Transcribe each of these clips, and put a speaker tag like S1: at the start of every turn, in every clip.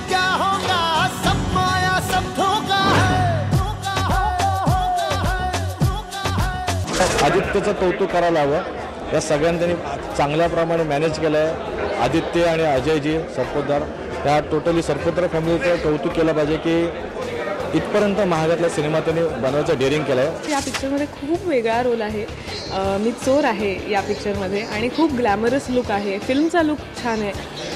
S1: क्या होगा सब माया सब धोखा
S2: आदित्यचं कौतुक करायला हवं। या सगळ्यांनी त्यांनी चांगल्या प्रमाणे मॅनेज केलं आहे। आदित्य आणि अजयजी सरपोतदार या टोटली सरपोतदार फॅमिलीचं कौतुक केलं पाहिजे की इथपर्यंत महागातला सिनेमा त्यांनी बनवायचं डेअरिंग केलं आहे।
S3: या पिक्चरमध्ये खूप वेगळा रोल आहे। मी चोर आहे या पिक्चरमध्ये आणि खूप ग्लॅमरस लुक आहे। फिल्मचा लुक छान आहे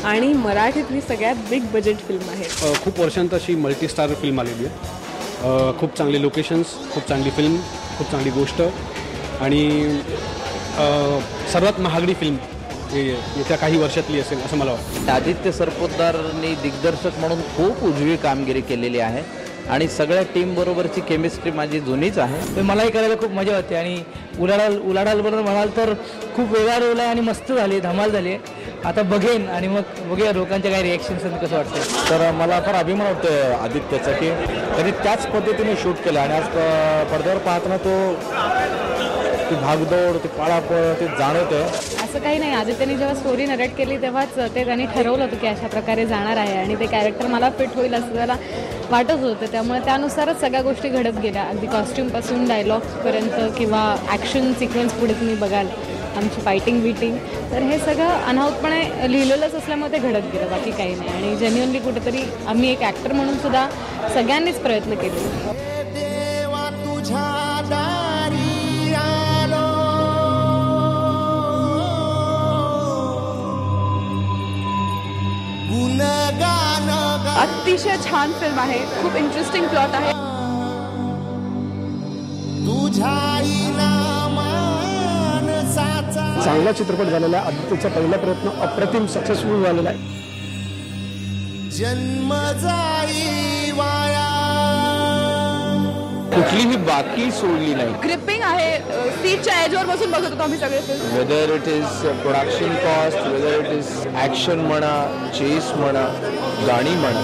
S3: आणि मराठीतली सगळ्यात बिग बजेट फिल्म आहे।
S4: खूप वर्षांत अशी मल्टीस्टार फिल्म आलेली आहे। खूप चांगले लोकेशन्स, खूप चांगली फिल्म, खूप चांगली गोष्ट आणि सर्वात महागडी फिल्म येत्या काही वर्षातली असेल असं मला वाटतं।
S5: आदित्य सरपोतदारनी दिग्दर्शक म्हणून खूप उजवी कामगिरी केलेली आहे आणि सगळ्या टीमबरोबरची केमिस्ट्री माझी जुनीच आहे।
S6: तर मलाही करायला खूप मजा होते आणि उलाढालबरोबर म्हणाल तर खूप वेगळा रोल आहे आणि मस्त झाली, धमाल झाली। आता बघेन आणि मग बघूया लोकांच्या काय रिॲक्शन्स आणि कसं वाटतं।
S2: तर मला फार अभिमान वाटतं आदित्यचा की त्यांनी त्याच पद्धतीने शूट केलं आणि आज पडद्यावर पाहताना ती भागदौड, ते पळापळ ते जाणवतं।
S3: असं काही नाही, आदित्यने जेव्हा स्टोरी नरेट केली तेव्हाच ते त्यांनी ठरवलं होतं की अशा प्रकारे जाणार आहे आणि ते कॅरेक्टर मला फिट होईल असं त्याला वाटत होतं। त्यामुळे त्यानुसारच सगळ्या गोष्टी घडत गेल्या, अगदी कॉस्ट्यूमपासून डायलॉग्सपर्यंत किंवा ॲक्शन सिक्वेन्स पुढे तुम्ही बघाल आमची फायटिंग बिटिंग, तर हे सगळं अनाहूतपणे लिहिलेलंच असल्यामुळे ते घडत गेलं, बाकी काही नाही। आणि जेन्युअनली कुठेतरी आम्ही एक ॲक्टर म्हणून सुद्धा सगळ्यांनीच प्रयत्न केले। अतिशय छान फिल्म आहे, खूप इंटरेस्टिंग प्लॉट आहे।
S4: चांगला चित्रपट झालेला आहे। आदित्यचा पहिला प्रयत्न अप्रतिम सक्सेसफुल झालेला आहे।
S1: जन्म जाई वाया
S5: कुठलीही बाकी सोडली नाही।
S3: ग्रिपिंग आहे, सीटच्या एजवर बसून बघत होतो आम्ही सगळे film.
S5: Whether it is production cost, whether it is action म्हणा, चेस म्हणा, गाणी म्हणा,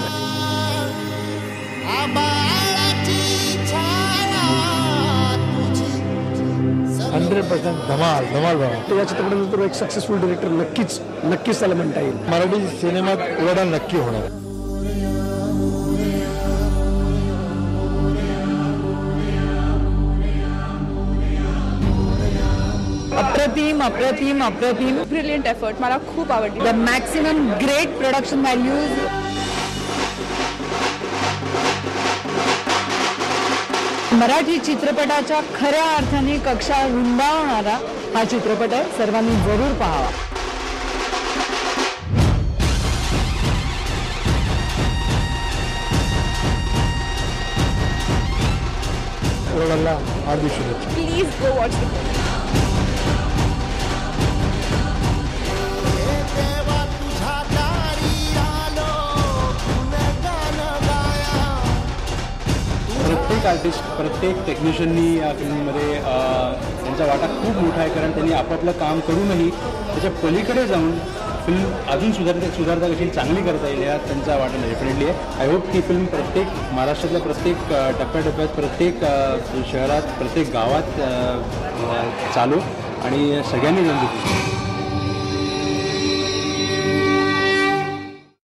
S2: 100% धमाल बघा।
S4: तर या चित्रपटानंतर एक सक्सेसफुल डिरेक्टर नक्कीच त्याला म्हणता येईल।
S2: मराठी सिनेमात उलाढाल नक्की होणार।
S6: अप्रतिम अप्रतिम अप्रतिम
S3: ब्रिलियंट एफर्ट, मला खूप आवडली।
S6: The maximum great production values. Marathi चित्रपटाच्या खऱ्या अर्थाने कक्षा रुंदावणारा हा चित्रपट आहे, सर्वांनी जरूर पाहावा।
S2: उलाढालला हार्दिक शुभेच्छा।
S3: Please go watch the film.
S4: प्रत्येक आर्टिस्ट, प्रत्येक टेक्निशियननी या फिल्ममध्ये त्यांचा वाटा खूप मोठा आहे, कारण त्यांनी आपापलं काम करूनही त्याच्या पलीकडे जाऊन फिल्म अजून सुधारता कशी चांगली करता येईल या त्यांचा वाटा डेफिनेटली आहे। आय होप की फिल्म प्रत्येक महाराष्ट्रातल्या प्रत्येक टप्प्याटप्प्यात, प्रत्येक शहरात, प्रत्येक गावात चालू आणि सगळ्यांनी जाऊन दिली।